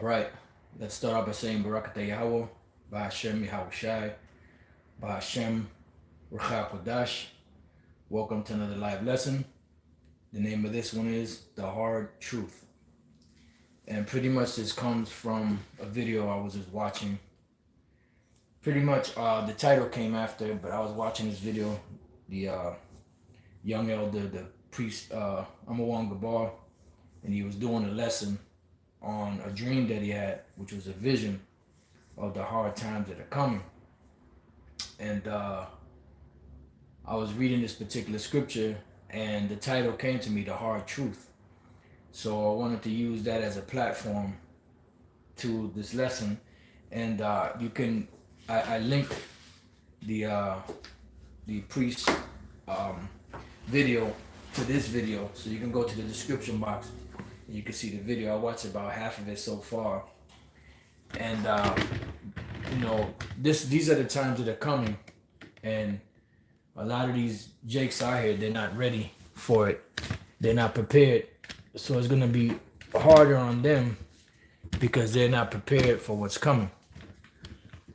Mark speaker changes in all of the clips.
Speaker 1: All right, let's start off by saying Barakatah Yahweh, Ba'Hashem Yahushai, Ba'Hashem Rucha Kodash. Welcome to another live lesson. The name of this one is The Hard Truth. And pretty much this comes from a video I was just watching. Pretty much the title came after, but I was watching this video. The young elder, the priest, Amawang Gabar, and he was doing a lesson on a dream that he had, which was a vision of the hard times that are coming. And I was reading this particular scripture, and the title came to me, The Hard Truth. So I wanted to use that as a platform to this lesson. And I linked the priest video to this video, so you can go to the description box and you can see the video. I watched about half of it so far, and these are the times that are coming, and a lot of these jakes out here, they're not ready for it. They're not prepared, so it's gonna be harder on them because they're not prepared for what's coming.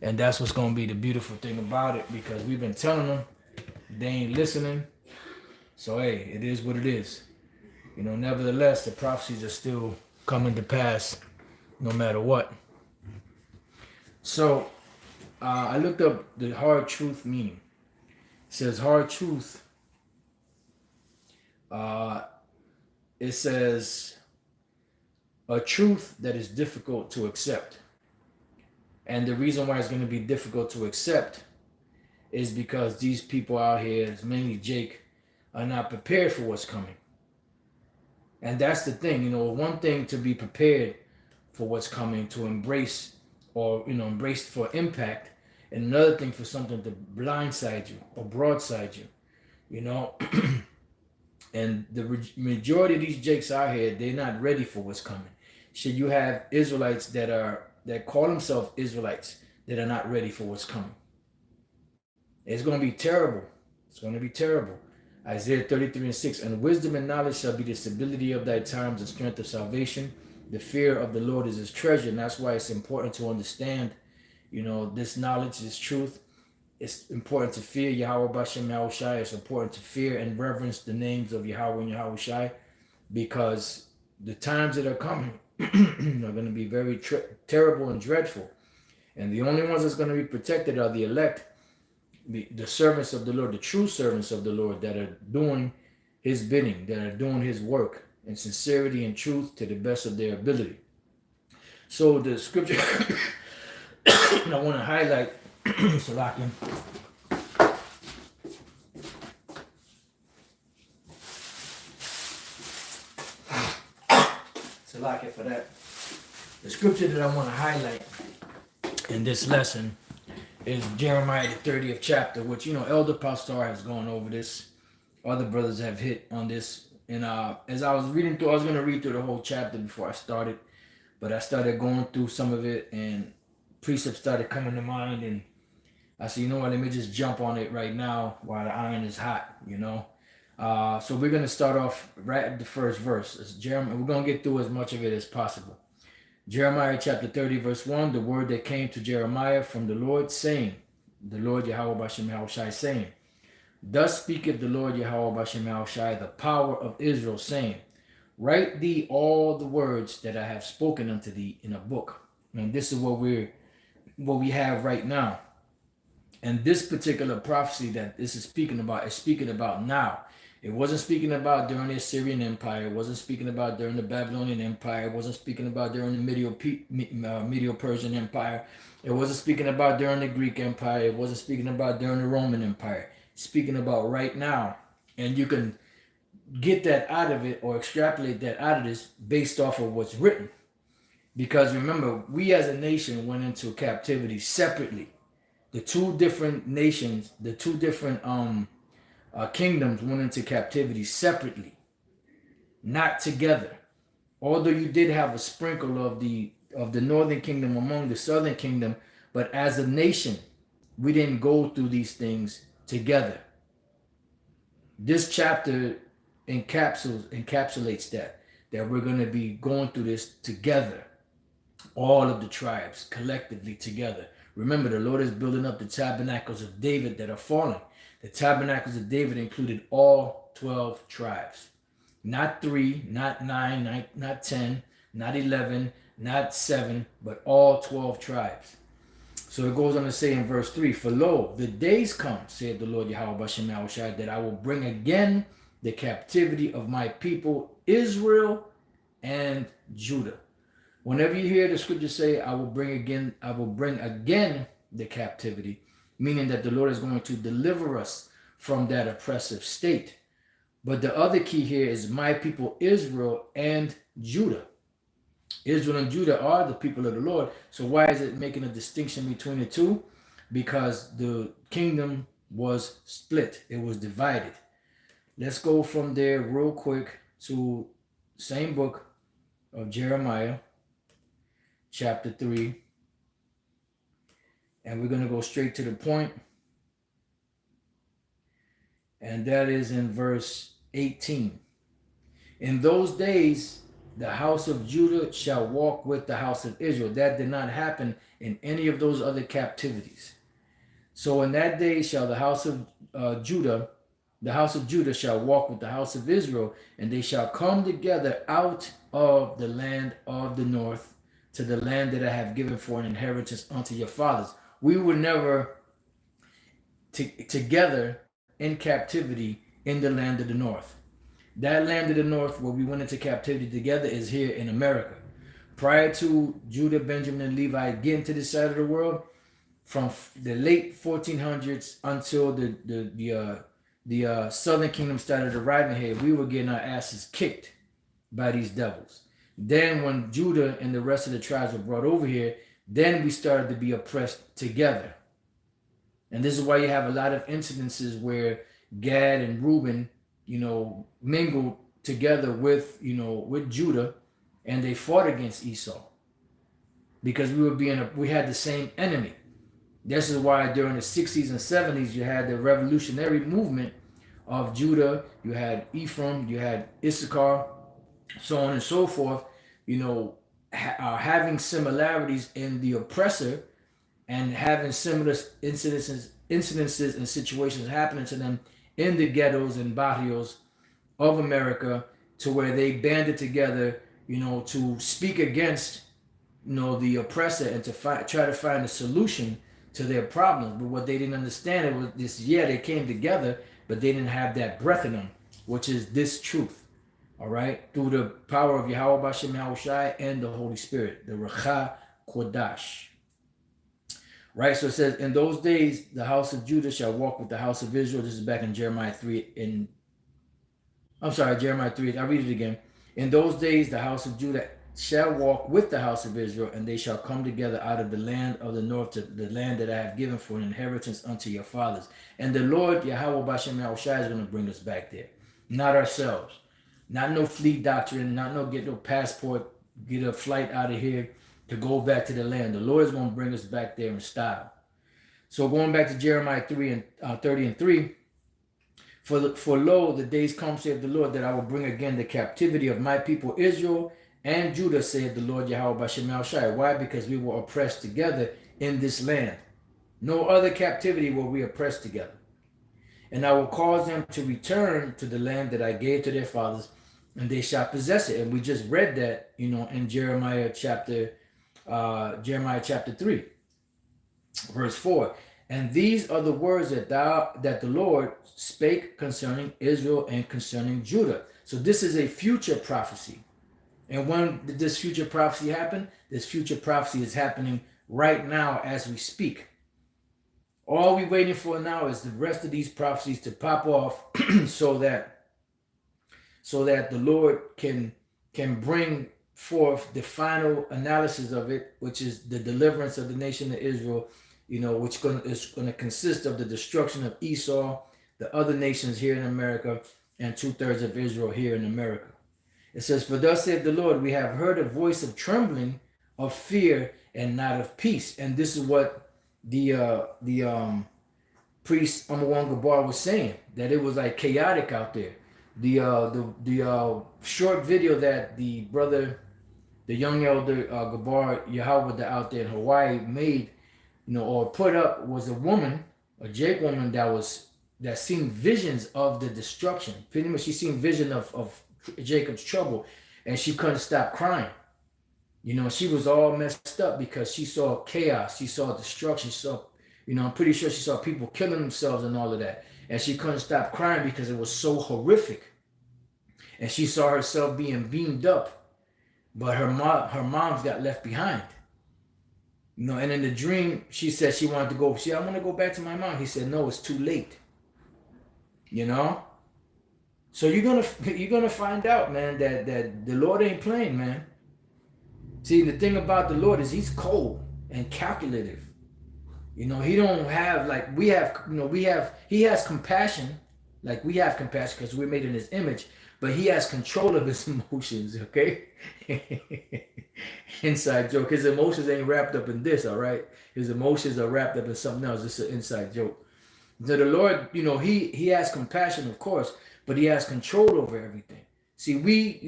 Speaker 1: And that's what's gonna be the beautiful thing about it, because we've been telling them, they ain't listening. So hey, it is what it is. Nevertheless, the prophecies are still coming to pass no matter what. So I looked up the hard truth meaning. It says hard truth. It says a truth that is difficult to accept. And the reason why it's going to be difficult to accept is because these people out here, mainly Jake, are not prepared for what's coming. And that's the thing, one thing to be prepared for what's coming, to embrace embrace for impact, and another thing for something to blindside you or broadside you, And the majority of these jakes out here, they're not ready for what's coming. Should you have Israelites that call themselves Israelites that are not ready for what's coming? It's going to be terrible. It's going to be terrible. Isaiah 33:6, and wisdom and knowledge shall be the stability of thy times and strength of salvation. The fear of the Lord is his treasure, and that's why it's important to understand, this knowledge, this truth. It's important to fear Yahweh Bashem Yahushai. It's important to fear and reverence the names of Yahweh and Yahushai, because the times that are coming are going to be very terrible and dreadful. And the only ones that's going to be protected are the elect, the servants of the Lord, the true servants of the Lord that are doing his bidding, that are doing his work in sincerity and truth to the best of their ability. So the scripture I want to highlight, Salakim, Salakim for that. The scripture that I want to highlight in this lesson is Jeremiah the 30th chapter, which Elder Pastor has gone over this. Other brothers have hit on this. And as I was reading through, I was going to read through the whole chapter before I started, but I started going through some of it, and precepts started coming to mind, and I said, let me just jump on it right now while the iron is hot, So we're going to start off right at the first verse. It's Jeremiah. We're going to get through as much of it as possible. Jeremiah chapter 30, verse 1, the word that came to Jeremiah from the Lord, saying, the Lord Yahweh Bashem Yahushai, saying, thus speaketh the Lord Yahweh Bashem Yahushai, the power of Israel, saying, write thee all the words that I have spoken unto thee in a book. And this is what we have right now. And this particular prophecy that this is speaking about now. It wasn't speaking about during the Assyrian Empire. It wasn't speaking about during the Babylonian Empire. It wasn't speaking about during the Medo-Persian Empire. It wasn't speaking about during the Greek Empire. It wasn't speaking about during the Roman Empire. It's speaking about right now. And you can get that out of it or extrapolate that out of this based off of what's written. Because remember, we as a nation went into captivity separately. The two different nations, the two different kingdoms went into captivity separately, not together. Although you did have a sprinkle of the northern kingdom among the southern kingdom, but as a nation, we didn't go through these things together. This chapter encapsulates that we're going to be going through this together. all of the tribes collectively together. Remember, the Lord is building up the tabernacles of David that are falling. The tabernacles of David included all 12 tribes. Not 3, not 9, not 10, not 11, not 7, but all 12 tribes. So it goes on to say in verse 3, For lo, the days come, saith the Lord Yahweh Bashem Yahushai, that I will bring again the captivity of my people Israel and Judah. Whenever you hear the scripture say, I will bring again the captivity, meaning that the Lord is going to deliver us from that oppressive state. But the other key here is my people Israel and Judah. Israel and Judah are the people of the Lord. So why is it making a distinction between the two? Because the kingdom was split. It was divided. Let's go from there real quick to same book of Jeremiah, chapter 3. And we're going to go straight to the point. And that is in verse 18. In those days, the house of Judah shall walk with the house of Israel. That did not happen in any of those other captivities. So in that day shall the house of Judah shall walk with the house of Israel, and they shall come together out of the land of the north to the land that I have given for an inheritance unto your fathers. We were never together in captivity in the land of the north. That land of the north where we went into captivity together is here in America. Prior to Judah, Benjamin, and Levi getting to this side of the world, from the late 1400s until the southern kingdom started arriving here, we were getting our asses kicked by these devils. Then when Judah and the rest of the tribes were brought over here, then we started to be oppressed together. And this is why you have a lot of incidences where Gad and Reuben, mingled together with Judah, and they fought against Esau because we had the same enemy. This is why during the 60s and 70s you had the revolutionary movement of Judah, you had Ephraim, you had Issachar, so on and so forth, having similarities in the oppressor and having similar incidences and situations happening to them in the ghettos and barrios of America, to where they banded together, to speak against, the oppressor and to try to find a solution to their problems. But what they didn't understand was this: they came together, but they didn't have that breath in them, which is this truth. All right, through the power of Yahweh Bashem Yahushai and the Holy Spirit, the Racha Kodash. Right, so it says, in those days, the house of Judah shall walk with the house of Israel. This is back in Jeremiah 3. Jeremiah 3. I'll read it again. In those days, the house of Judah shall walk with the house of Israel, and they shall come together out of the land of the north to the land that I have given for an inheritance unto your fathers. And the Lord, Yahweh Bashem Yahushai, is going to bring us back there. Not ourselves. Not no fleet doctrine. Not get no passport. Get a flight out of here to go back to the land. The Lord is going to bring us back there in style. So going back to Jeremiah 3 and 30 and 3, for lo, the days come, saith the Lord, that I will bring again the captivity of my people Israel and Judah, saith the Lord Yahweh Bashem Yahushai. Why? Because we were oppressed together in this land. No other captivity were we oppressed together. And I will cause them to return to the land that I gave to their fathers, and they shall possess it. And we just read that, in Jeremiah chapter 3, verse 4. And these are the words that the Lord spake concerning Israel and concerning Judah. So this is a future prophecy. And when did this future prophecy happen? This future prophecy is happening right now as we speak. All we're waiting for now is the rest of these prophecies to pop off so that the Lord can bring forth the final analysis of it, which is the deliverance of the nation of Israel, which is going to consist of the destruction of Esau, the other nations here in America, and 2/3 of Israel here in America. It says, for thus saith the Lord, we have heard a voice of trembling, of fear, and not of peace. And this is what the priest Amawang Gabar was saying, that it was like chaotic out there. The short video that the brother the young elder Gabar Yahweh out there in Hawaii made, or put up was a woman, a Jake woman that seen visions of the destruction. Pretty much, she seen vision of Jacob's trouble, and she couldn't stop crying. She was all messed up because she saw chaos, she saw destruction, she saw, I'm pretty sure she saw people killing themselves and all of that, and she couldn't stop crying because it was so horrific, and she saw herself being beamed up, but her mom's got left behind. And in the dream, she said she wanted to go. I want to go back to my mom. He said, no, it's too late. So you're gonna find out, man, that the Lord ain't playing, man. See, the thing about the Lord is He's cold and calculative. He don't have like we have. He has compassion, like we have compassion because we're made in His image. But He has control of His emotions. Okay. Inside joke. His emotions ain't wrapped up in this, all right? His emotions are wrapped up in something else. It's an inside joke. So the Lord, He has compassion, of course, but He has control over everything. See, we,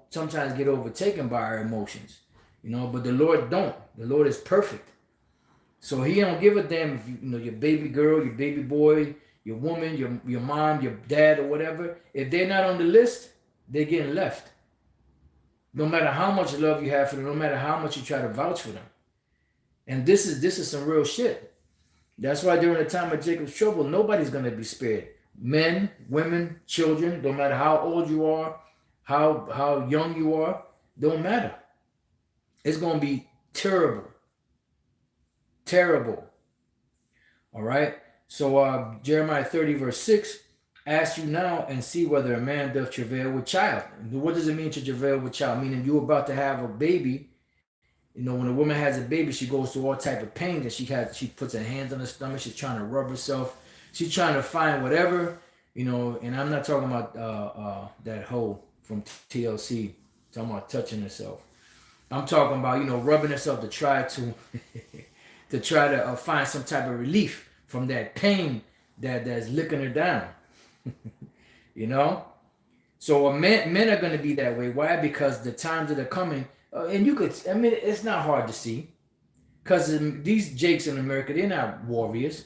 Speaker 1: sometimes get overtaken by our emotions, but the Lord don't. The Lord is perfect. So He don't give a damn if your baby girl, your baby boy, your woman, your mom, your dad, or whatever. If they're not on the list, they're getting left. No matter how much love you have for them, no matter how much you try to vouch for them. And this is some real shit. That's why during the time of Jacob's trouble, nobody's going to be spared. Men, women, children, no matter how old you are, how young you are, don't matter. It's going to be terrible. Terrible. All right? So Jeremiah 30 verse 6, ask you now and see whether a man doth travail with child. What does it mean to travail with child? Meaning you're about to have a baby. When a woman has a baby, she goes through all type of pain that she puts her hands on her stomach. She's trying to rub herself. She's trying to find whatever, and I'm not talking about that hoe from TLC, talking about touching herself. I'm talking about, rubbing herself to try to to try to find some type of relief from that pain that's licking her down. So men are going to be that way. Why? Because the times that are coming, and it's not hard to see, because these Jakes in America, they're not warriors.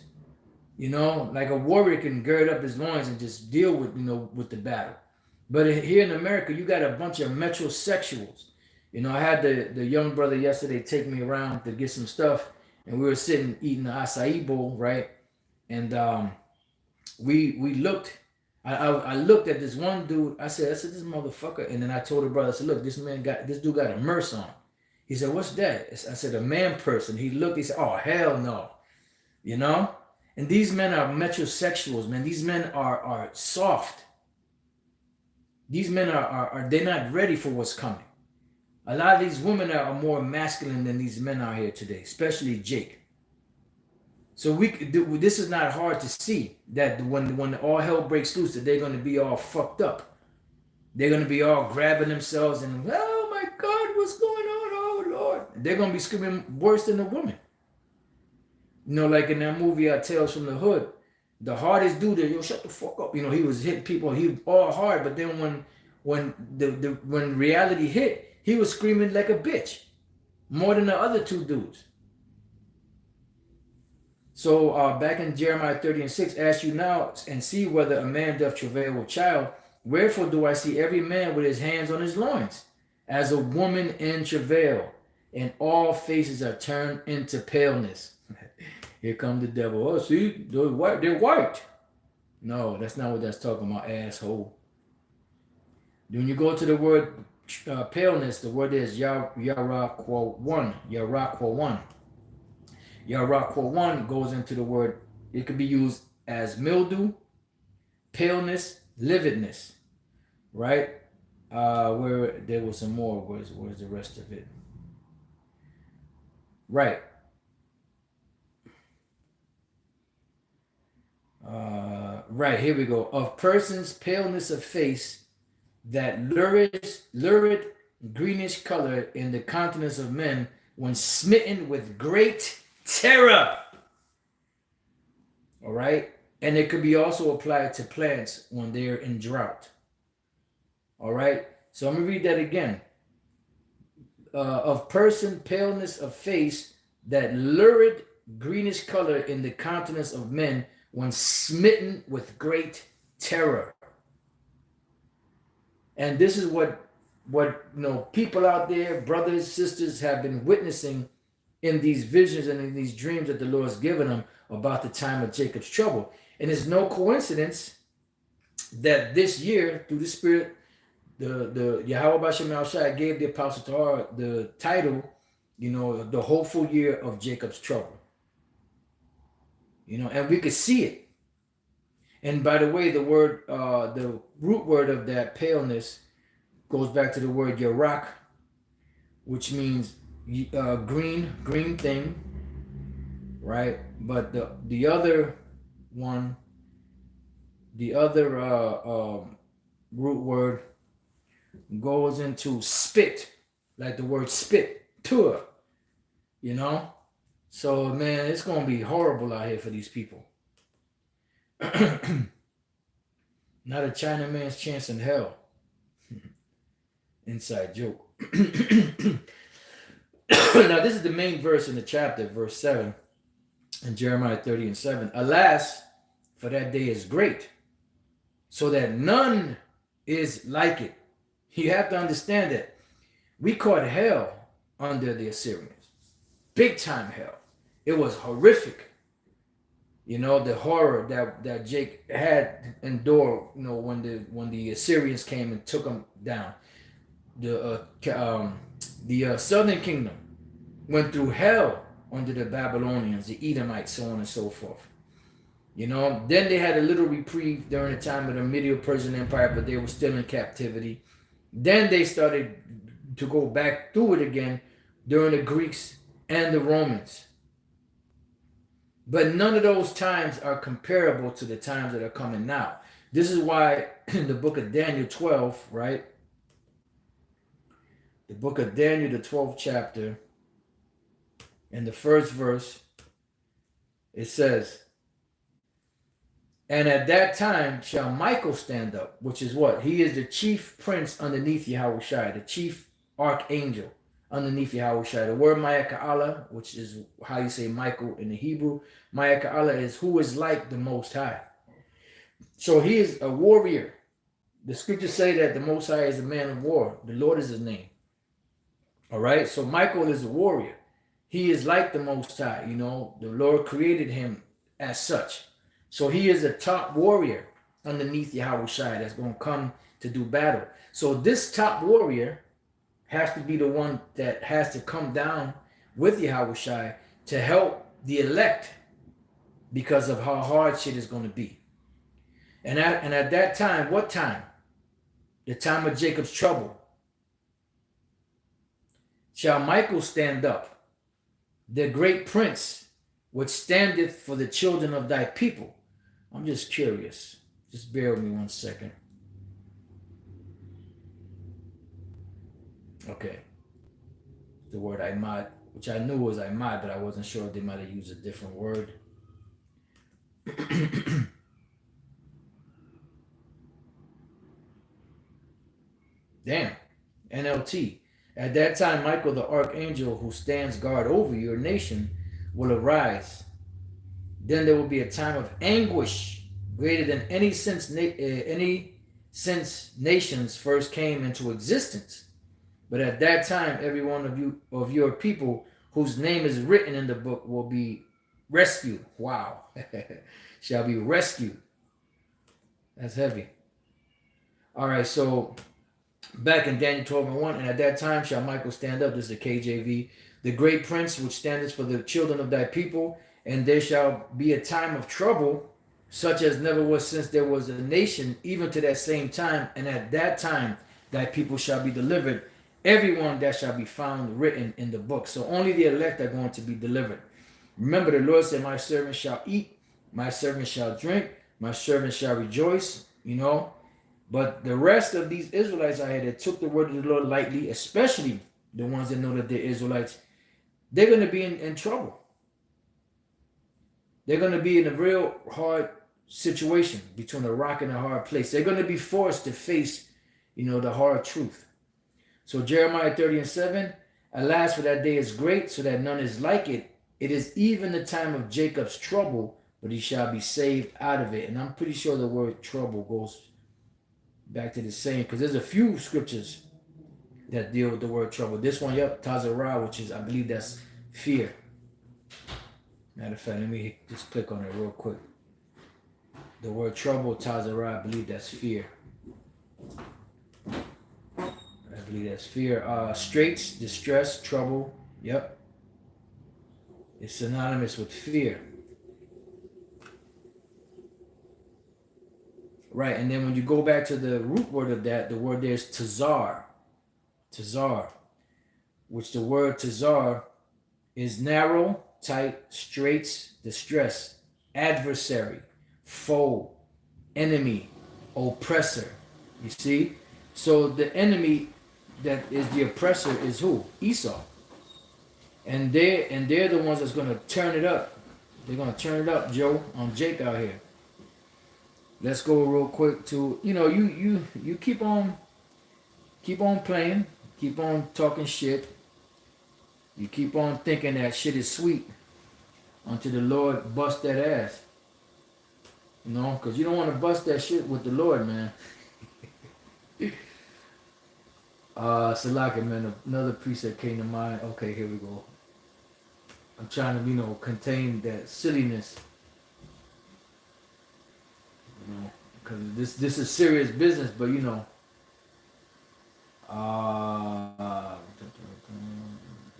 Speaker 1: Like a warrior can gird up his loins and just deal with, with the battle. But here in America, you got a bunch of metrosexuals. I had the young brother yesterday take me around to get some stuff, and we were sitting eating the acai bowl, right? And we looked. I looked at this one dude. I said, this motherfucker. And then I told the brother, I said, look, this dude got a merce on. He said, what's that? I said, a man person. He looked, he said, oh, hell no. And these men are metrosexuals, man. These men are soft. These men they're not ready for what's coming. A lot of these women are more masculine than these men are here today, especially Jake. So this is not hard to see that when all hell breaks loose, that they're going to be all fucked up. They're going to be all grabbing themselves and, oh my God, what's going on? Oh Lord. They're going to be screaming worse than a woman. Like in that movie, Tales from the Hood, the hardest dude there, yo, shut the fuck up. He was hitting people, he was all hard, but then when reality hit, he was screaming like a bitch, more than the other two dudes. So back in Jeremiah 30 and 6, ask you now and see whether a man doth travail with child. Wherefore do I see every man with his hands on his loins, as a woman in travail, and all faces are turned into paleness. Here come the devil. Oh, see, they're white. No, that's not what that's talking about, asshole. When you go to the word paleness, the word is Yarakwa 1. Yarakwa 1. Yarakwa 1 goes into the word, it could be used as mildew, paleness, lividness, right? Where there was some more, where's the rest of it? Right. Right, here we go. Of persons, paleness of face, that lurid greenish color in the countenance of men when smitten with great terror. All right. And it could be also applied to plants when they're in drought. All right. So I'm going to read that again. of person, paleness of face, that lurid greenish color in the countenance of men when smitten with great terror. And this is what people out there, brothers, sisters, have been witnessing in these visions and in these dreams that the Lord's given them about the time of Jacob's trouble. And it's no coincidence that this year, through the Spirit, the Yahweh Bashem Shai gave the Apostle Tahar the title, the hopeful year of Jacob's trouble. And we could see it. And by the way, the root word of that paleness goes back to the word yarak, which means green thing, right? But the other one, the other root word goes into spit, like the word spit, tur, So, man, it's going to be horrible out here for these people. Not a Chinaman's chance in hell. Inside joke. Now, this is the main verse in the chapter, verse 7, in Jeremiah 30 and 7. Alas, for that day is great, so that none is like it. You have to understand that we caught hell under the Assyrians. Big time hell. It was horrific. The horror that Jake had endured, when the Assyrians came and took him down. The southern kingdom went through hell under the Babylonians, the Edomites, so on and so forth. Then they had a little reprieve during the time of the Medo-Persian Empire, but they were still in captivity. Then they started to go back through it again during the Greeks and the Romans. But none of those times are comparable to the times that are coming now. This is why in the book of Daniel 12, right? The book of Daniel, the 12th chapter, and the first verse, it says, and at that time shall Michael stand up, which is what? He is the chief prince underneath Yahushua, the chief archangel underneath Yahushua. The word Ma'aka'Allah, which is how you say Michael in the Hebrew, Ma'aka'Allah is who is like the Most High. So he is a warrior. The scriptures say that the Most High is a man of war. The Lord is his name. All right, so Michael is a warrior. He is like the Most High. The Lord created him as such. So he is a top warrior underneath Yahushua that's going to come to do battle. So this top warrior has to be the one that has to come down with Yahushua to help the elect because of how hard shit is going to be. And at that time, what time? The time of Jacob's trouble. Shall Michael stand up, the great prince, which standeth for the children of thy people. I'm just curious. Just bear with me 1 second. Okay. The word Imad, which I knew was Imad, but I wasn't sure if they might have used a different word. Damn. NLT. At that time, Michael, the archangel who stands guard over your nation, will arise. Then there will be a time of anguish greater than any since nations first came into existence. But at that time, every one of your people whose name is written in the book will be rescued. Wow. Shall be rescued. That's heavy. All right, so back in Daniel 12 and 1, and at that time shall Michael stand up, this is the KJV, the great prince which standeth for the children of thy people, and there shall be a time of trouble, such as never was since there was a nation, even to that same time, and at that time thy people shall be delivered, everyone that shall be found written in the book. So only the elect are going to be delivered. Remember, the Lord said, my servant shall eat, my servant shall drink, my servant shall rejoice, But the rest of these Israelites out here that took the word of the Lord lightly, especially the ones that know that they're Israelites, they're going to be in trouble. They're going to be in a real hard situation between a rock and a hard place. They're going to be forced to face, the hard truth. So Jeremiah 30 and 7, Alas, for that day is great, so that none is like it. It is even the time of Jacob's trouble, but he shall be saved out of it. And I'm pretty sure the word trouble goes back to the same, because there's a few scriptures that deal with the word trouble. This one, yep, Tazarah, which is, I believe that's fear. Matter of fact, let me just click on it real quick. The word trouble, Tazarah, I believe that's fear. I believe that's fear. Straits, distress, trouble. Yep. It's synonymous with fear. Right, and then when you go back to the root word of that, the word there is tazar. Tazar. Which the word tazar is narrow, tight, straits, distress, adversary, foe, enemy, oppressor. You see? So the enemy that is the oppressor is who? Esau. And they're the ones that's gonna turn it up. They're gonna turn it up, Joe, on Jake out here. Let's go real quick to you keep on playing, keep on talking shit. You keep on thinking that shit is sweet until the Lord bust that ass. You know, because you don't want to bust that shit with the Lord, man. Salaka, man, another precept came to mind. Okay, here we go. I'm trying to, contain that silliness. Because this is serious business, but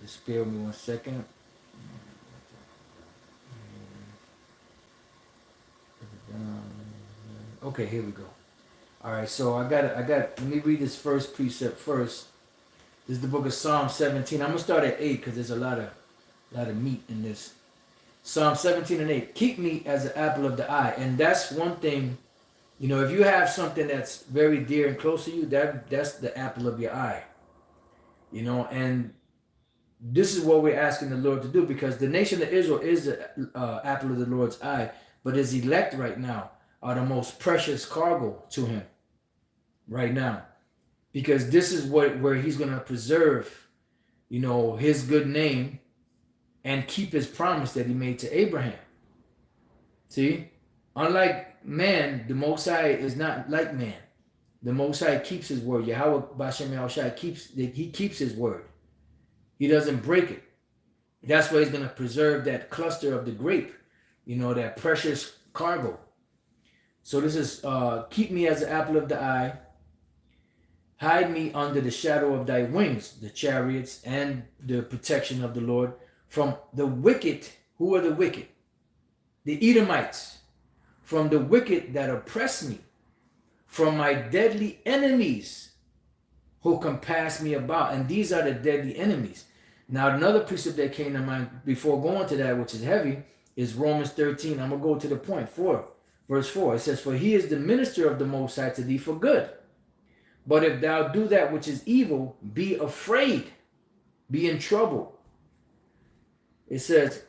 Speaker 1: just spare me 1 second. Okay, here we go. All right, so I got. Let me read this first precept first. This is the book of Psalm 17. I'm gonna start at 8 because there's a lot of meat in this. Psalm 17 and 8. Keep me as the apple of the eye, and that's one thing. If you have something that's very dear and close to you, that's the apple of your eye. And this is what we're asking the Lord to do, because the nation of Israel is the apple of the Lord's eye, but his elect right now are the most precious cargo to him right now, because this is where he's going to preserve, his good name and keep his promise that he made to Abraham. See, unlike man, the Most High is not like man. The Most High keeps his word. Yahweh Bashem Yahushai keeps his word. He doesn't break it. That's why he's going to preserve that cluster of the grape, that precious cargo. So this is, keep me as the apple of the eye. Hide me under the shadow of thy wings, the chariots and the protection of the Lord, from the wicked. Who are the wicked? The Edomites. From the wicked that oppress me, from my deadly enemies who compass me about. And these are the deadly enemies. Now, another precept that came to mind before going to that, which is heavy, is Romans 13. I'm going to go to the point, 4. Verse 4. It says, for he is the minister of the Most High to thee for good. But if thou do that which is evil, be afraid, be in trouble. It says,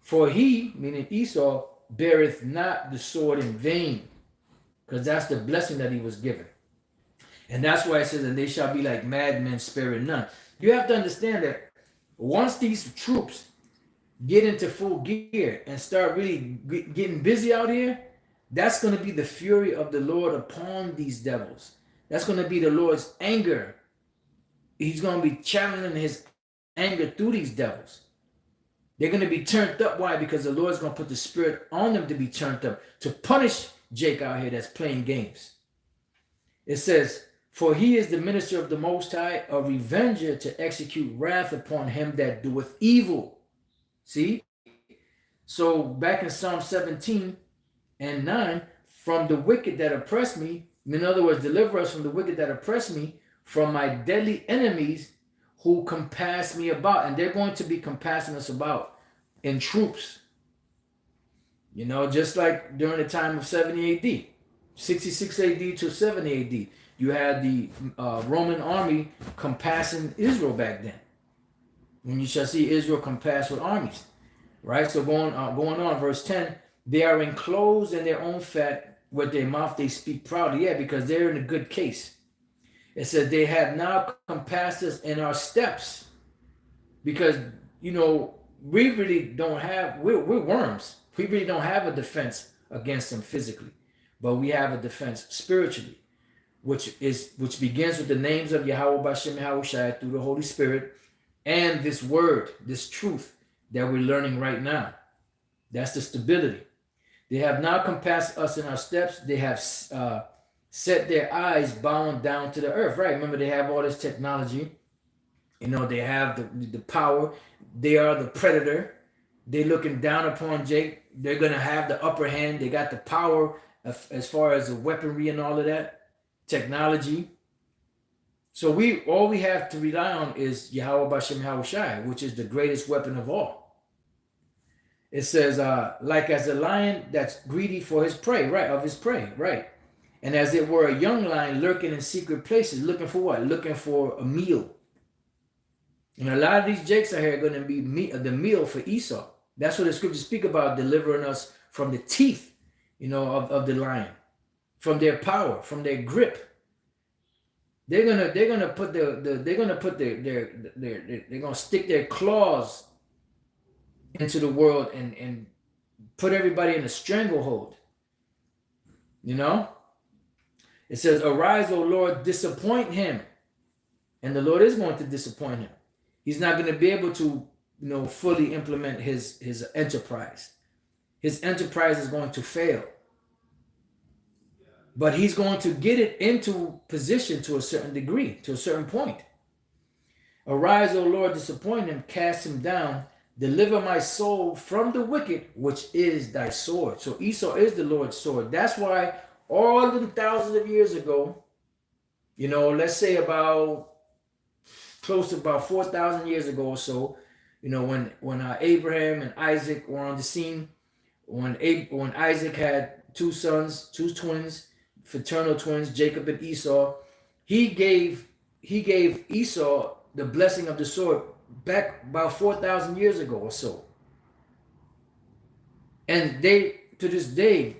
Speaker 1: for he, meaning Esau, beareth not the sword in vain, because that's the blessing that he was given. And that's why it says, and they shall be like madmen, sparing none. You have to understand that once these troops get into full gear and start really getting busy out here, that's going to be the fury of the Lord upon these devils. That's going to be the Lord's anger. He's going to be channeling his anger through these devils. They're going to be turned up. Why? Because the Lord's going to put the spirit on them to be turned up, to punish Jake out here that's playing games. It says, for he is the minister of the Most High, a revenger to execute wrath upon him that doeth evil. See? So back in Psalm 17 and 9, from the wicked that oppress me, in other words, deliver us from the wicked that oppress me, from my deadly enemies who compass me about. And they're going to be compassing us about in troops. Just like during the time of 70 AD, 66 AD to 70 AD. You had the Roman army compassing Israel back then. When you shall see Israel compassed with armies. Right? So going on, verse 10, they are enclosed in their own fat, with their mouth they speak proudly. Yeah, because they're in a good case. It says, they have now compassed us in our steps. because we really don't have. We're worms. We really don't have a defense against them physically, but we have a defense spiritually, which begins with the names of Yahweh Bashem Yahushai through the Holy Spirit, and this word, this truth that we're learning right now. That's the stability. They have now compassed us in our steps. They have set their eyes bound down to the earth. Right? Remember, they have all this technology. They have the power. They are the predator. They're looking down upon Jake. They're gonna have the upper hand. They got the power as far as the weaponry and all of that technology. So all we have to rely on is Yahweh Bashem Yahushai, which is the greatest weapon of all. It says, like as a lion that's greedy for his prey, right? Of his prey, right? And as it were a young lion lurking in secret places, looking for what? Looking for a meal. And a lot of these jakes out here are going to be the meal for Esau. That's what the scriptures speak about, delivering us from the teeth, of the lion, from their power, from their grip. They're gonna stick their claws into the world and put everybody in a stranglehold. It says, "Arise, O Lord, disappoint him," and the Lord is going to disappoint him. He's not going to be able to, fully implement his enterprise. His enterprise is going to fail. But he's going to get it into position to a certain degree, to a certain point. "Arise, O Lord, disappoint him, cast him down, deliver my soul from the wicked, which is thy sword." So Esau is the Lord's sword. That's why all of the thousands of years ago, let's say close to about 4,000 years ago or so, when Abraham and Isaac were on the scene, when Isaac had two sons, two twins, fraternal twins, Jacob and Esau, he gave Esau the blessing of the sword back about 4,000 years ago or so. And they, to this day,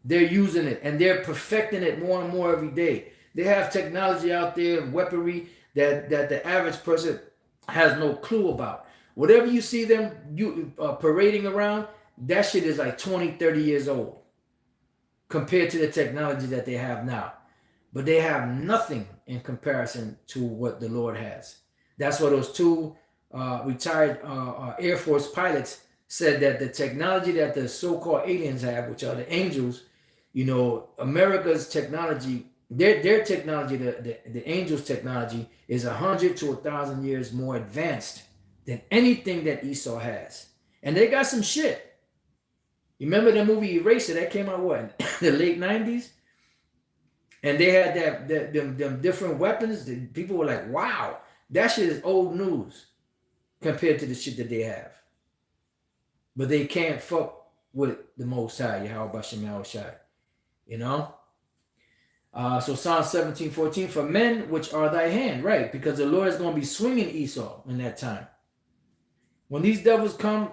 Speaker 1: they're using it and they're perfecting it more and more every day. They have technology out there and weaponry that the average person has no clue about. Whatever you see them parading around, that shit is like 20, 30 years old compared to the technology that they have now. But they have nothing in comparison to what the Lord has. That's why those two retired Air Force pilots said that the technology that the so-called aliens have, which are the angels, America's technology, their technology, the angels' technology is 100 to 1,000 years more advanced than anything that Esau has. And they got some shit. You remember the movie Eraser that came out in the late 90s? And they had them different weapons. People were like, wow, that shit is old news compared to the shit that they have. But they can't fuck with the Most High, Yahweh Bashem Yahushai. So Psalm 17:14, "For men which are thy hand," right? Because the Lord is going to be swinging Esau in that time. When these devils come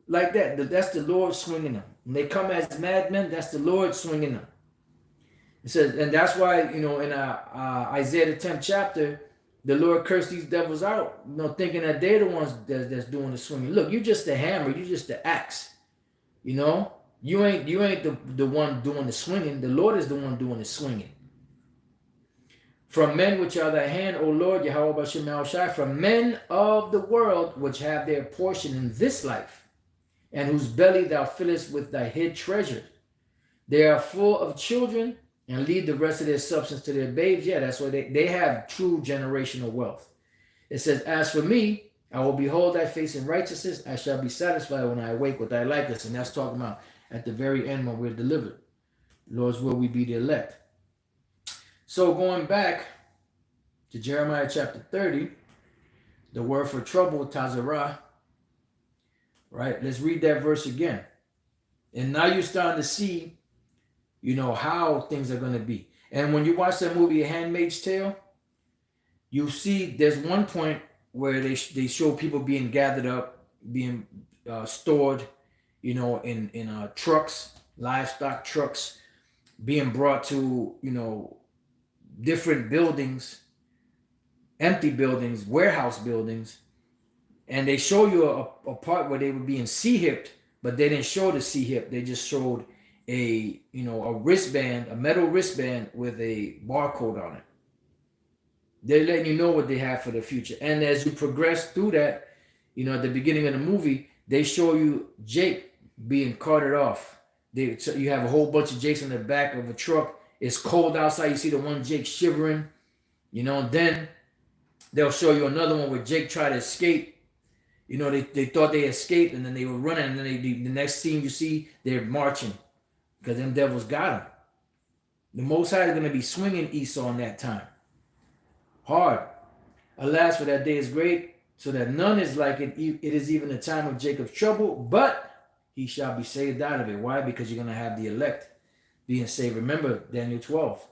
Speaker 1: like that, that's the Lord swinging them. When they come as madmen, that's the Lord swinging them. It says, and that's why, in Isaiah the 10th chapter, the Lord cursed these devils out, thinking that they're the ones that's doing the swinging. Look, you just the hammer, you just the axe. You ain't the one doing the swinging. The Lord is the one doing the swinging. "From men which are thy hand, O Lord, Yahweh Bashem Yahushai, from men of the world which have their portion in this life, and whose belly thou fillest with thy hid treasure. They are full of children, and leave the rest of their substance to their babes." Yeah, that's why they have true generational wealth. It says, "As for me, I will behold thy face in righteousness. I shall be satisfied when I awake with thy likeness." And that's talking about at the very end when we're delivered. Lord's will we be the elect. So going back to Jeremiah chapter 30, the word for trouble, Tazarah, right? Let's read that verse again. And now you're starting to see, how things are going to be. And when you watch that movie, A Handmaid's Tale, you see there's one point where they show people being gathered up, being stored, in trucks, livestock trucks, being brought to, different buildings empty buildings, warehouse buildings, and they show you a part where they were being sea-hipped, but they didn't show the sea-hip. They just showed a wristband, a metal wristband with a barcode on it. They're letting you know what they have for the future. And as you progress through that, at the beginning of the movie, they show you Jake being carted off. So you have a whole bunch of Jakes in the back of a truck. It's cold outside. You see the one Jake shivering. Then they'll show you another one where Jake tried to escape. They thought they escaped, and then they were running, and then the next scene you see, they're marching because them devils got him. The Most High is going to be swinging Esau in that time. Hard. Alas, for that day is great, so that none is like it. It is even the time of Jacob's trouble, but he shall be saved out of it. Why? Because you're going to have the elect being saved. Remember Daniel 12.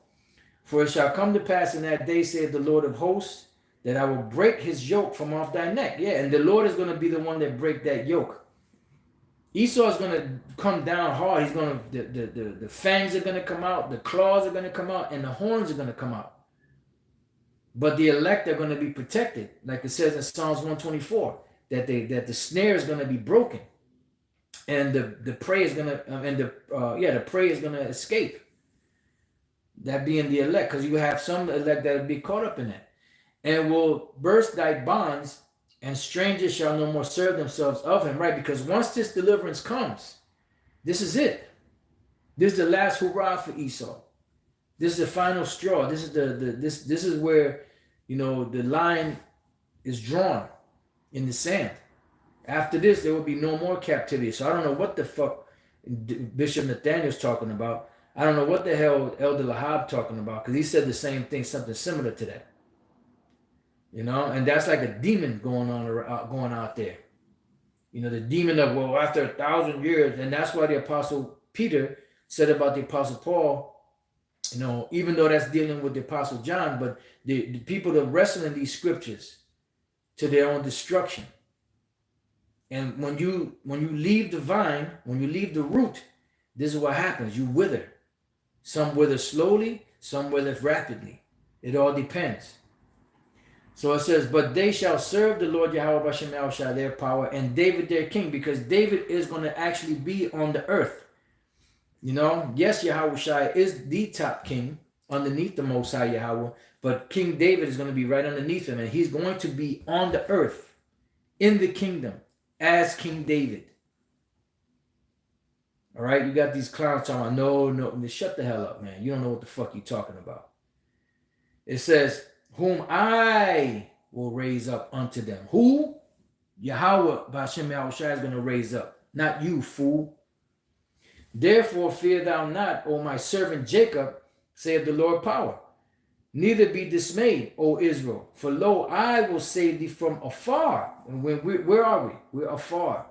Speaker 1: For it shall come to pass in that day, saith the Lord of hosts, that I will break his yoke from off thy neck. Yeah, and the Lord is going to be the one that break that yoke. Esau is going to come down hard. He's going to, the fangs are going to come out, the claws are going to come out, and the horns are going to come out. But the elect are going to be protected, like it says in Psalms 124, that the snare is going to be broken, and the prey is going to, the prey is going to escape. That being the elect, because you have some elect that will be caught up in that, and will burst thy bonds, and strangers shall no more serve themselves of him. Right? Because once this deliverance comes, this is it. This is the last hurrah for Esau. This is the final straw. This is this is where the line is drawn in the sand. After this, there will be no more captivity. So I don't know what the fuck Bishop Nathaniel's talking about. I don't know what the hell Elder Lahab talking about, because he said the same thing, something similar to that. And that's like a demon going out there. The demon of, well, after 1,000 years, and that's why the Apostle Peter said about the Apostle Paul, even though that's dealing with the Apostle John, but the people that wrestle in these scriptures to their own destruction. And when you leave the vine, when you leave the root, this is what happens. You wither. Some wither slowly, some wither rapidly. It all depends. So it says, but they shall serve the Lord Yahweh Bashem Yahushua their power, and David their king, because David is going to actually be on the earth. Yes, Yahushua is the top king underneath the Most High Yahweh, but King David is going to be right underneath him, and he's going to be on the earth in the kingdom as King David. All right, you got these clowns talking about, no, shut the hell up, man. You don't know what the fuck you're talking about. It says, whom I will raise up unto them. Who? Yahweh, Bashem Yahushua is going to raise up. Not you, fool. Therefore fear thou not, O my servant Jacob, saith the Lord power. Neither be dismayed, O Israel. For lo, I will save thee from afar. And where are we? We're afar.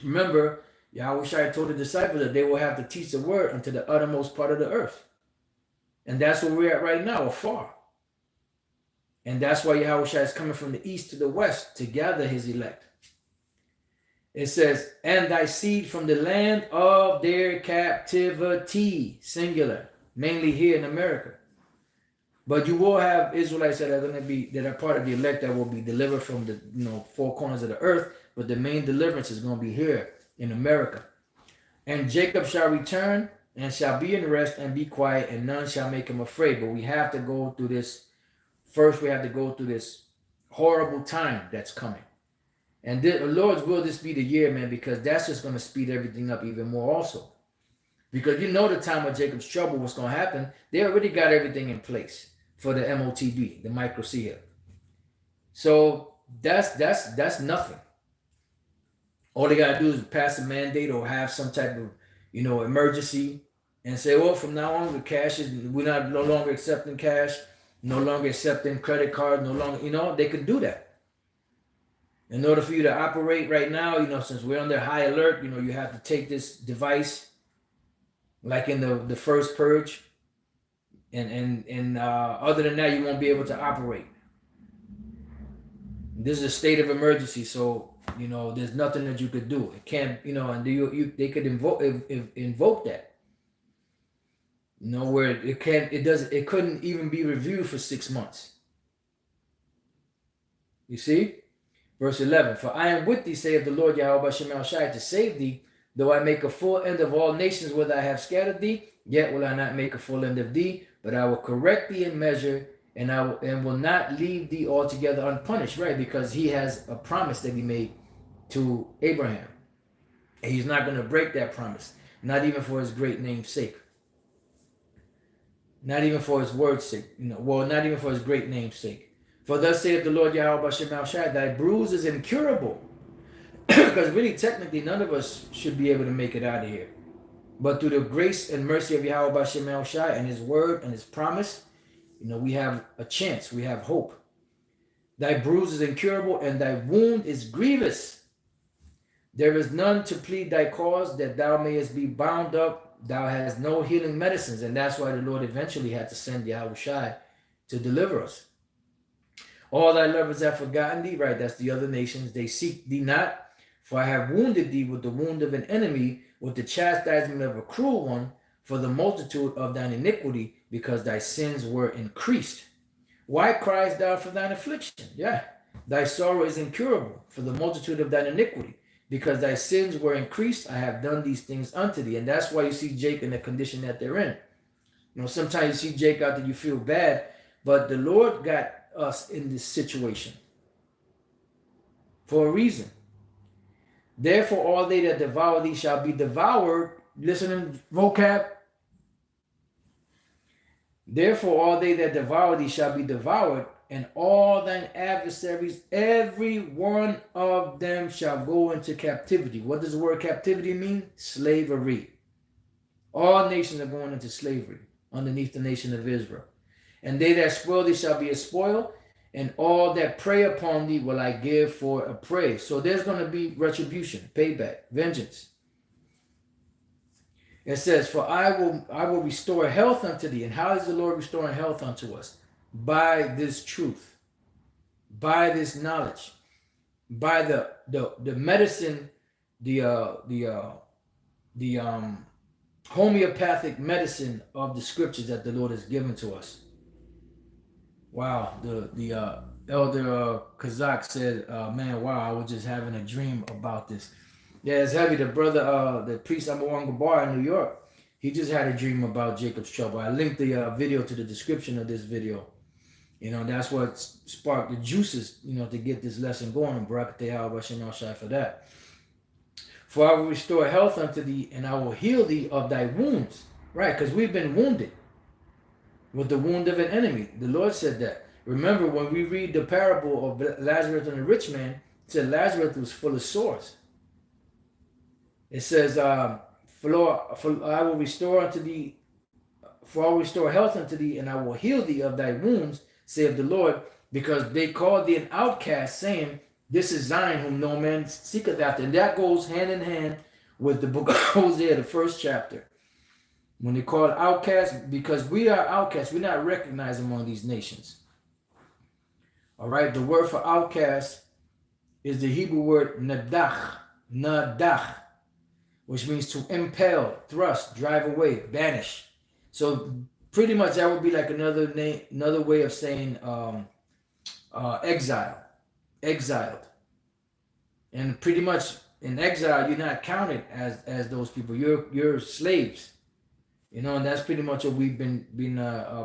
Speaker 1: Remember, Yahushua told the disciples that they will have to teach the word unto the uttermost part of the earth. And that's where we're at right now, afar. And that's why Yahushua is coming from the east to the west to gather his elect. It says, and thy seed from the land of their captivity, singular, mainly here in America. But you will have Israelites that are part of the elect that will be delivered from the four corners of the earth, but the main deliverance is going to be here in America. And Jacob shall return and shall be in rest and be quiet, and none shall make him afraid. But we have to go through this. First, we have to go through this horrible time that's coming. And the Lord's will this be the year, man, because that's just going to speed everything up even more also. Because the time of Jacob's trouble, what's going to happen, they already got everything in place for the MOTB, the micro seer. So that's nothing. All they got to do is pass a mandate or have some type of, emergency and say, well, from now on, we're no longer accepting cash, no longer accepting credit cards, no longer, they could do that. In order for you to operate right now, since we're under high alert, you have to take this device, like in the first purge, and other than that, you won't be able to operate. This is a state of emergency, so there's nothing that you could do. It can't, and they could invoke that. Where it couldn't even be reviewed for 6 months. You see? Verse 11, for I am with thee, saith the Lord Yahweh Bashem El Shai, to save thee, though I make a full end of all nations whither I have scattered thee, yet will I not make a full end of thee, but I will correct thee in measure, and will not leave thee altogether unpunished, right? Because he has a promise that he made to Abraham. And he's not going to break that promise, not even for his great name's sake. Not even for his word's sake. Not even for his great name's sake. For thus saith the Lord Yahweh Bashem El Shai, thy bruise is incurable. Because really, technically, none of us should be able to make it out of here. But through the grace and mercy of Yahweh Bashem El Shai and his word and his promise, we have a chance. We have hope. Thy bruise is incurable and thy wound is grievous. There is none to plead thy cause that thou mayest be bound up. Thou hast no healing medicines. And that's why the Lord eventually had to send Yahweh Shai to deliver us. All thy lovers have forgotten thee. Right, that's the other nations. They seek thee not. For I have wounded thee with the wound of an enemy, with the chastisement of a cruel one, for the multitude of thine iniquity, because thy sins were increased. Why criest thou for thine affliction? Yeah, thy sorrow is incurable, for the multitude of thine iniquity, because thy sins were increased. I have done these things unto thee. And that's why you see Jake in the condition that they're in. Sometimes you see Jake out there, you feel bad, but the Lord got us in this situation for a reason. Therefore, all they that devour thee shall be devoured. Listen in vocab. Therefore, all they that devour thee shall be devoured, and all thine adversaries, every one of them shall go into captivity. What does the word captivity mean? Slavery. All nations are going into slavery underneath the nation of Israel. And they that spoil thee shall be a spoil, and all that prey upon thee will I give for a prey. So there's going to be retribution, payback, vengeance. It says, for I will restore health unto thee. And how is the Lord restoring health unto us? By this truth, by this knowledge, by the medicine, the homeopathic medicine of the scriptures that the Lord has given to us. Wow, the elder Kazakh said, man, wow, I was just having a dream about this. Yeah, it's heavy. The brother, the priest Amawang Gabar in New York, he just had a dream about Jacob's trouble. I linked the video to the description of this video. That's what sparked the juices, to get this lesson going. Barakateh Bashem El Shai for that. For I will restore health unto thee, and I will heal thee of thy wounds. Right, because we've been wounded with the wound of an enemy. The Lord said that. Remember, when we read the parable of Lazarus and the rich man, it said Lazarus was full of sores. It says, for I will restore unto thee, for I will restore health unto thee, and I will heal thee of thy wounds, saith the Lord, because they called thee an outcast, saying, this is Zion, whom no man seeketh after. And that goes hand in hand with the book of Hosea, the first chapter. When they call outcasts, because we are outcasts, we're not recognized among these nations. All right, the word for outcast is the Hebrew word nadach, which means to impel, thrust, drive away, banish. So pretty much that would be like another way of saying exiled. And pretty much in exile, you're not counted as those people. You're slaves. And that's pretty much what we've been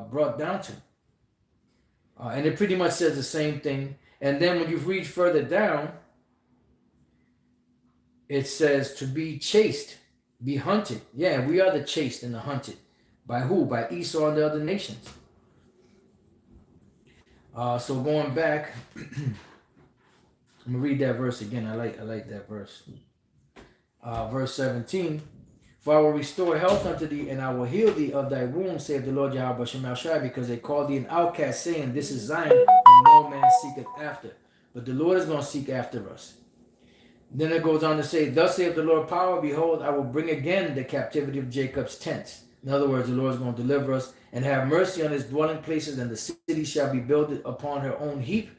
Speaker 1: brought down to. And it pretty much says the same thing. And then when you read further down, it says to be chased, be hunted. Yeah, we are the chased and the hunted. By who? By Esau and the other nations. So going back, I'm going to read that verse again. I like that verse. Verse 17. For I will restore health unto thee, and I will heal thee of thy wounds, saith the Lord Yahweh Bashem El Shai, because they called thee an outcast, saying, this is Zion, whom no man seeketh after. But the Lord is going to seek after us. Then it goes on to say, thus saith the Lord power, behold, I will bring again the captivity of Jacob's tents. In other words, the Lord is going to deliver us and have mercy on his dwelling places, and the city shall be built upon her own heap.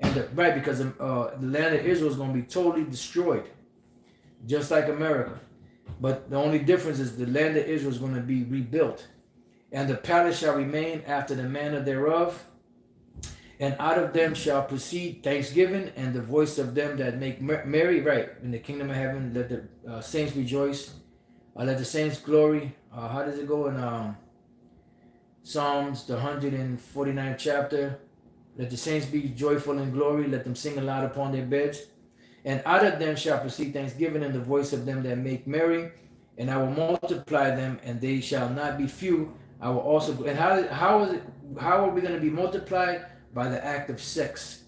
Speaker 1: And because the land of Israel is going to be totally destroyed, just like America. But the only difference is the land of Israel is going to be rebuilt. And the palace shall remain after the manner thereof. And out of them shall proceed thanksgiving and the voice of them that make merry. Right, in the kingdom of heaven, let the saints rejoice. Let the saints glory. How does it go in Psalms, the 149th chapter? Let the saints be joyful in glory. Let them sing aloud upon their beds. And out of them shall proceed thanksgiving and the voice of them that make merry. And I will multiply them, and they shall not be few. I will also. And how is it? How are we going to be multiplied? By the act of sex.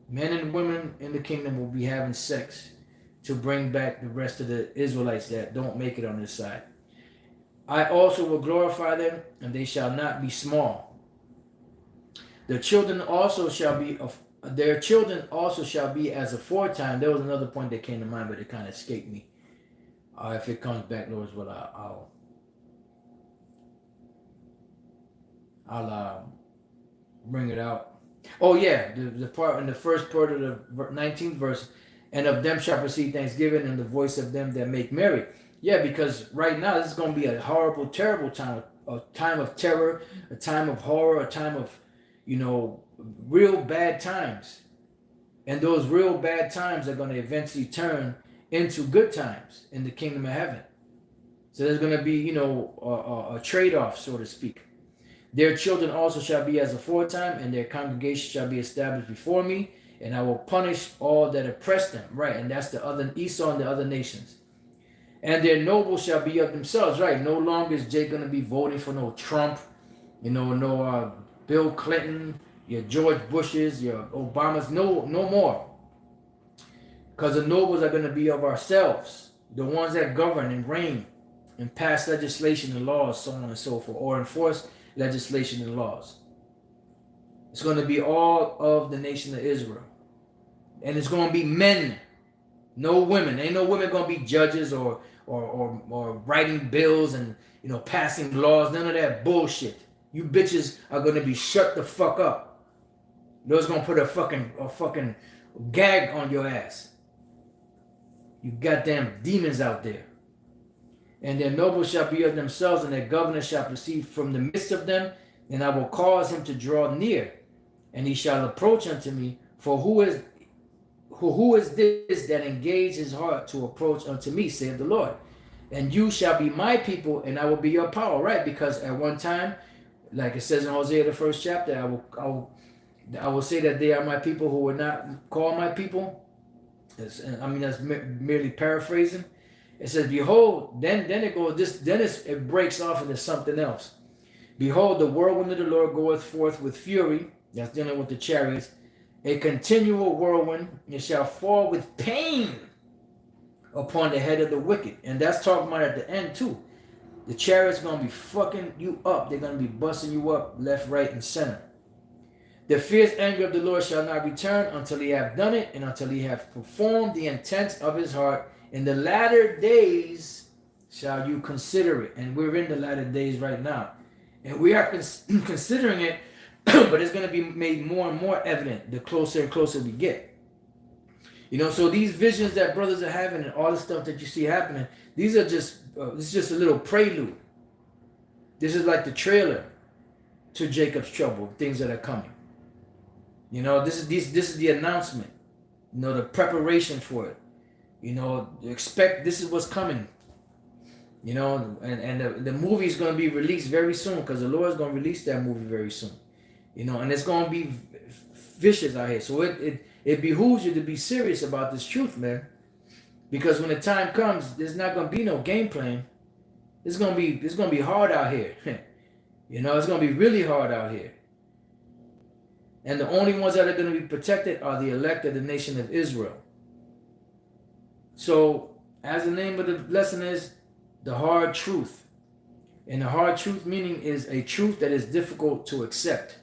Speaker 1: Men and women in the kingdom will be having sex to bring back the rest of the Israelites that don't make it on this side. I also will glorify them, and they shall not be small. Their children also shall be as aforetime. There was another point that came to mind, but it kind of escaped me. If it comes back, Lord, what I'll bring it out. Oh yeah, the part in the first part of the 19th verse, and of them shall proceed thanksgiving and the voice of them that make merry. Yeah, because right now this is going to be a horrible, terrible time, a time of terror, a time of horror, a time of, real bad times. And those real bad times are going to eventually turn into good times in the kingdom of heaven. So there's going to be, a trade-off, so to speak. Their children also shall be as aforetime, and their congregation shall be established before me, and I will punish all that oppress them. Right, and that's the other Esau and the other nations. And their nobles shall be of themselves. Right, no longer is Jake going to be voting for no Trump, no Bill Clinton, your George Bushes, your Obamas. No more. Because the nobles are going to be of ourselves, the ones that govern and reign and pass legislation and laws, so on and so forth, or enforce legislation and laws. It's going to be all of the nation of Israel. And it's going to be men, no women. Ain't no women going to be judges or writing bills and passing laws. None of that bullshit. You bitches are going to be shut the fuck up. Those going to put a fucking gag on your ass. You goddamn demons out there. And their nobles shall be of themselves, and their governors shall proceed from the midst of them, and I will cause him to draw near, and he shall approach unto me. For who is this that engage his heart to approach unto me, saith the Lord? And you shall be my people, and I will be your power. Right? Because at one time, like it says in Hosea the 1st chapter, I will say that they are my people who were not called my people. That's merely paraphrasing. It says, behold, then it goes, it breaks off into something else. Behold, the whirlwind of the Lord goeth forth with fury. That's dealing with the chariots. A continual whirlwind. It shall fall with pain upon the head of the wicked. And that's talking about at the end too. The chariots going to be fucking you up. They're going to be busting you up left, right, and center. The fierce anger of the Lord shall not return until he have done it, and until he have performed the intents of his heart. In the latter days shall you consider it. And we're in the latter days right now. And we are considering it, but it's going to be made more and more evident the closer and closer we get. So these visions that brothers are having and all the stuff that you see happening, these are just, this is just a little prelude. This is like the trailer to Jacob's trouble, things that are coming. This is the announcement, the preparation for it. Expect this is what's coming. And the movie is going to be released very soon, because the Lord is going to release that movie very soon. And it's going to be vicious out here. So it behooves you to be serious about this truth, man. Because when the time comes, there's not going to be no game plan. It's going to be hard out here. It's going to be really hard out here. And the only ones that are going to be protected are the elect of the nation of Israel. So, as the name of the lesson is, the hard truth. And the hard truth meaning is a truth that is difficult to accept.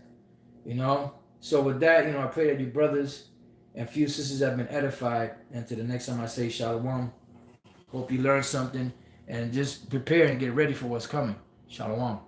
Speaker 1: So with that, I pray that you brothers and few sisters have been edified. And to the next time I say Shalom, hope you learned something. And just prepare and get ready for what's coming. Shalom.